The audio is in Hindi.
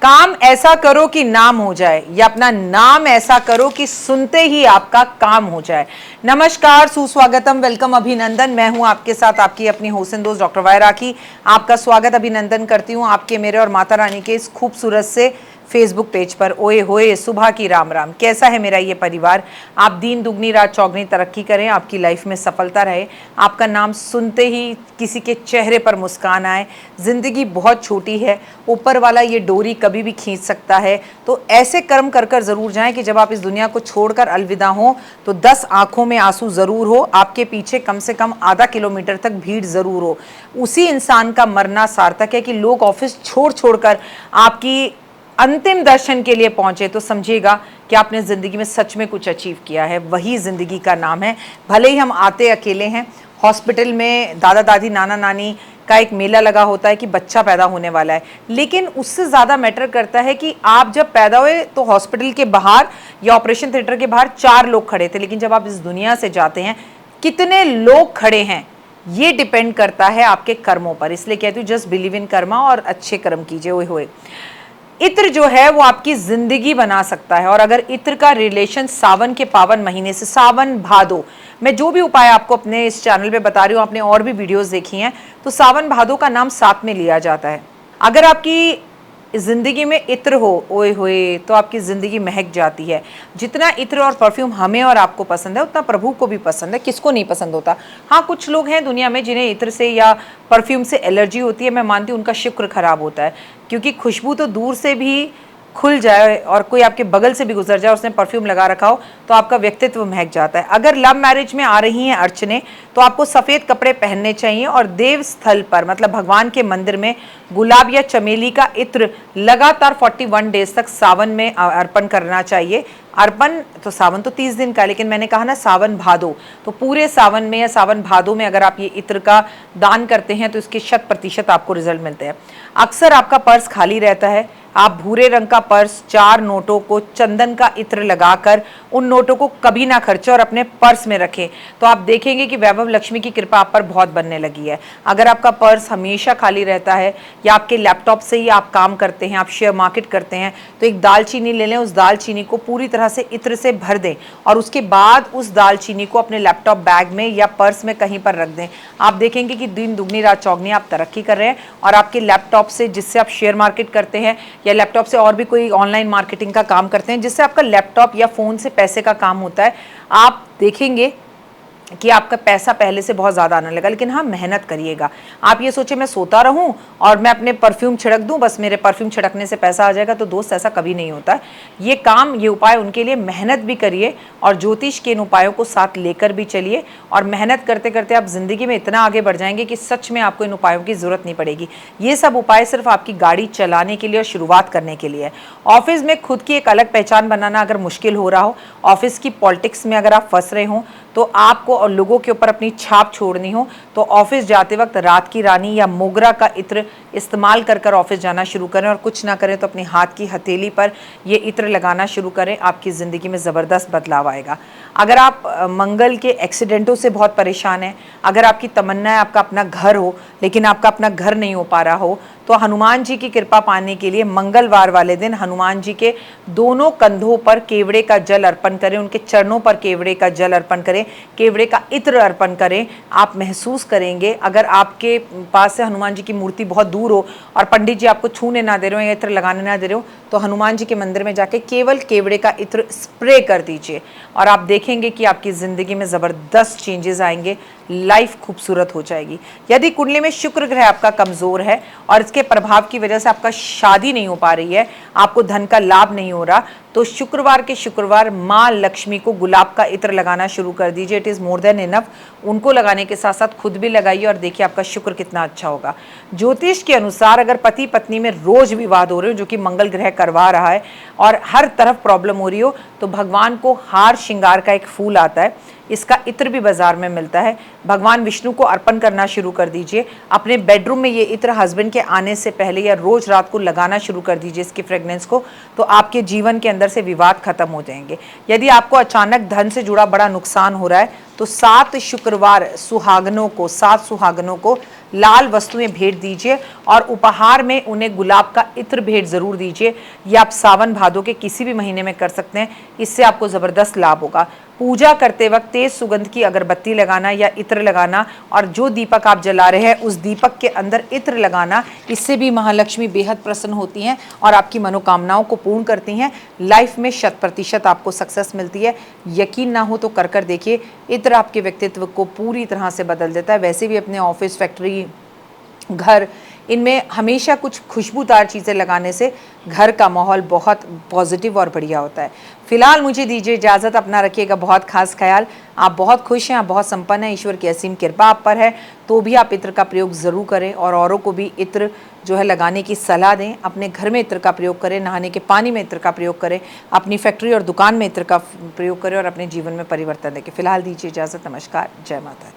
काम ऐसा करो कि नाम हो जाए, या अपना नाम ऐसा करो कि सुनते ही आपका काम हो जाए। नमस्कार, सुस्वागतम, वेलकम, अभिनंदन। मैं हूं आपके साथ आपकी अपनी होसन दोस्त डॉक्टर वाई राखी। आपका स्वागत अभिनंदन करती हूं आपके, मेरे और माता रानी के इस खूबसूरत से फेसबुक पेज पर। ओए होए, सुबह की राम राम। कैसा है मेरा ये परिवार? आप दिन दुगनी रात चौगनी तरक्की करें, आपकी लाइफ में सफलता रहे, आपका नाम सुनते ही किसी के चेहरे पर मुस्कान आए। जिंदगी बहुत छोटी है, ऊपर वाला ये डोरी कभी भी खींच सकता है। तो ऐसे कर्म कर कर जरूर जाएं कि जब आप इस दुनिया को छोड़कर अलविदा हो तो 10 आंखों में आंसू जरूर हो, आपके पीछे कम से कम आधा किलोमीटर तक भीड़ जरूर हो। उसी इंसान का मरना सार्थक है कि लोग ऑफिस छोड़ छोड़कर आपकी अंतिम दर्शन के लिए पहुंचे तो समझिएगा कि आपने जिंदगी में सच में कुछ अचीव किया है। वही जिंदगी का नाम है। भले ही हम आते अकेले हैं, हॉस्पिटल में दादा दादी नाना नानी का एक मेला लगा होता है कि बच्चा पैदा होने वाला है, लेकिन उससे ज़्यादा मैटर करता है कि आप जब पैदा हुए तो हॉस्पिटल के बाहर या ऑपरेशन थिएटर के बाहर 4 लोग खड़े थे, लेकिन जब आप इस दुनिया से जाते हैं कितने लोग खड़े हैं ये डिपेंड करता है आपके कर्मों पर। इसलिए कहती हूँ जस्ट बिलीव इन कर्मा और अच्छे कर्म कीजिए। ओए होए, इत्र जो है वो आपकी जिंदगी बना सकता है। और अगर इत्र का रिलेशन सावन के पावन महीने से, सावन भादो, मैं जो भी उपाय आपको अपने इस चैनल पे बता रही हूँ, आपने और भी वीडियोस देखी हैं, तो सावन भादो का नाम साथ में लिया जाता है। अगर आपकी जिंदगी में इत्र हो, ओए होए, तो आपकी जिंदगी महक जाती है। जितना इत्र और परफ्यूम हमें और आपको पसंद है उतना प्रभु को भी पसंद है। किसको नहीं पसंद होता? हाँ, कुछ लोग हैं दुनिया में जिन्हें इत्र से या परफ्यूम से एलर्जी होती है। मैं मानती हूँ उनका शुक्र खराब होता है, क्योंकि खुशबू तो दूर से भी खुल जाए और कोई आपके बगल से भी गुजर जाए, उसने परफ्यूम लगा रखा हो, तो आपका व्यक्तित्व महक जाता है। अगर लव मैरिज में आ रही हैं अड़चने, तो आपको सफ़ेद कपड़े पहनने चाहिए और देव स्थल पर, मतलब भगवान के मंदिर में, गुलाब या चमेली का इत्र लगातार 41 डेज तक सावन में अर्पण करना चाहिए। अर्पण तो सावन तो 30 दिन का, लेकिन मैंने कहा ना सावन भादो, तो पूरे सावन में या सावन भादो में अगर आप ये इत्र का दान करते हैं तो इसके 100% आपको रिजल्ट मिलते हैं। अक्सर आपका पर्स खाली रहता है, आप भूरे रंग का पर्स 4 नोटों को चंदन का इत्र लगाकर उन नोटों को कभी ना खर्चें और अपने पर्स में रखें, तो आप देखेंगे कि वैभव लक्ष्मी की कृपा आप पर बहुत बनने लगी है। अगर आपका पर्स हमेशा खाली रहता है या आपके लैपटॉप से ही आप काम करते हैं, आप शेयर मार्केट करते हैं, तो एक दालचीनी ले लें, उस दालचीनी को पूरी तरह से इत्र से भर दें और उसके बाद उस दालचीनी को अपने लैपटॉप बैग में या पर्स में कहीं पर रख दें। आप देखेंगे कि दिन दुगनी रात चौगनी आप तरक्की कर रहे हैं और आपके लैपटॉप से, जिससे आप शेयर मार्केट करते हैं या लैपटॉप से और भी कोई ऑनलाइन मार्केटिंग का काम करते हैं, जिससे आपका लैपटॉप या फ़ोन से पैसे का काम होता है, आप देखेंगे कि आपका पैसा पहले से बहुत ज़्यादा आने लगा। लेकिन हाँ, मेहनत करिएगा। आप ये सोचे मैं सोता रहूं और मैं अपने परफ्यूम छिड़क दूं, बस मेरे परफ्यूम छिड़कने से पैसा आ जाएगा, तो दोस्त ऐसा कभी नहीं होता। ये काम, ये उपाय, उनके लिए मेहनत भी करिए और ज्योतिष के इन उपायों को साथ लेकर भी चलिए, और मेहनत करते करते आप ज़िंदगी में इतना आगे बढ़ जाएंगे कि सच में आपको इन उपायों की ज़रूरत नहीं पड़ेगी। ये सब उपाय सिर्फ आपकी गाड़ी चलाने के लिए और शुरुआत करने के लिए है। ऑफिस में खुद की एक अलग पहचान बनाना अगर मुश्किल हो रहा हो, ऑफिस की पॉलिटिक्स में अगर आप फंस रहे हों, तो आपको और लोगों के ऊपर अपनी छाप छोड़नी हो, तो ऑफिस जाते वक्त रात की रानी या मोगरा का इत्र इस्तेमाल कर कर ऑफिस जाना शुरू करें, और कुछ ना करें तो अपनी हाथ की हथेली पर ये इत्र लगाना शुरू करें। आपकी ज़िंदगी में ज़बरदस्त बदलाव आएगा। अगर आप मंगल के एक्सीडेंटों से बहुत परेशान हैं, अगर आपकी तमन्ना है आपका अपना घर हो लेकिन आपका अपना घर नहीं हो पा रहा हो, तो हनुमान जी की कृपा पाने के लिए मंगलवार वाले दिन हनुमान जी के दोनों कंधों पर केवड़े का जल अर्पण करें, उनके चरणों पर केवड़े का जल अर्पण करें, केवड़े का इत्र अर्पण करें। आप महसूस करेंगे, अगर आपके पास से हनुमान जी की मूर्ति बहुत दूर हो और पंडित जी आपको छूने ना दे रहे हो या इत्र लगाने ना दे रहे हो, तो हनुमान जी के मंदिर में जाके केवल केवड़े का इत्र स्प्रे कर दीजिए और आप देखेंगे कि आपकी ज़िंदगी में ज़बरदस्त चेंजेस आएंगे, लाइफ खूबसूरत हो जाएगी। यदि कुंडली में शुक्र ग्रह आपका कमज़ोर है और इसके प्रभाव की वजह से आपका शादी नहीं हो पा रही है, आपको धन का लाभ नहीं हो रहा, तो शुक्रवार के शुक्रवार माँ लक्ष्मी को गुलाब का इत्र लगाना शुरू कर दीजिए। It is more than enough. उनको लगाने के साथ साथ खुद भी लगाइए और देखिए आपका शुक्र कितना अच्छा होगा। ज्योतिष के अनुसार अगर पति पत्नी में रोज़ विवाद हो रहे हो, जो कि मंगल ग्रह करवा रहा है, और हर तरफ प्रॉब्लम हो रही हो, तो भगवान को हार श्रृंगार का एक फूल आता है, इसका इत्र भी बाजार में मिलता है, भगवान विष्णु को अर्पण करना शुरू कर दीजिए। अपने बेडरूम में ये इत्र हस्बैंड के आने से पहले या रोज रात को लगाना शुरू कर दीजिए इसकी फ्रेग्रेंस को, तो आपके जीवन के अंदर से विवाद खत्म हो जाएंगे। यदि आपको अचानक धन से जुड़ा बड़ा नुकसान हो रहा है, तो 7 शुक्रवार सुहागनों को, 7 सुहागनों को लाल वस्तुएं भेंट दीजिए और उपहार में उन्हें गुलाब का इत्र भेंट जरूर दीजिए। ये आप सावन भादों के किसी भी महीने में कर सकते हैं, इससे आपको जबरदस्त लाभ होगा। पूजा करते वक्त तेज सुगंध की अगरबत्ती लगाना या इत्र लगाना और जो दीपक आप जला रहे हैं उस दीपक के अंदर इत्र लगाना, इससे भी महालक्ष्मी बेहद प्रसन्न होती हैं और आपकी मनोकामनाओं को पूर्ण करती हैं। लाइफ में 100% आपको सक्सेस मिलती है। यकीन ना हो तो कर देखिए, इत्र आपके व्यक्तित्व को पूरी तरह से बदल देता है। वैसे भी अपने ऑफिस, फैक्ट्री, घर, इनमें हमेशा कुछ खुशबूदार चीज़ें लगाने से घर का माहौल बहुत पॉजिटिव और बढ़िया होता है। फिलहाल मुझे दीजिए इजाज़त, अपना रखिएगा बहुत खास ख्याल। आप बहुत खुश हैं, आप बहुत संपन्न हैं, ईश्वर की असीम कृपा आप पर है, तो भी आप इत्र का प्रयोग ज़रूर करें और औरों को भी इत्र जो है लगाने की सलाह दें। अपने घर में इत्र का प्रयोग करें, नहाने के पानी में इत्र का प्रयोग करें, अपनी फैक्ट्री और दुकान में इत्र का प्रयोग करें और अपने जीवन में परिवर्तन देखें। फिलहाल दीजिए इजाज़त, नमस्कार, जय माता दी।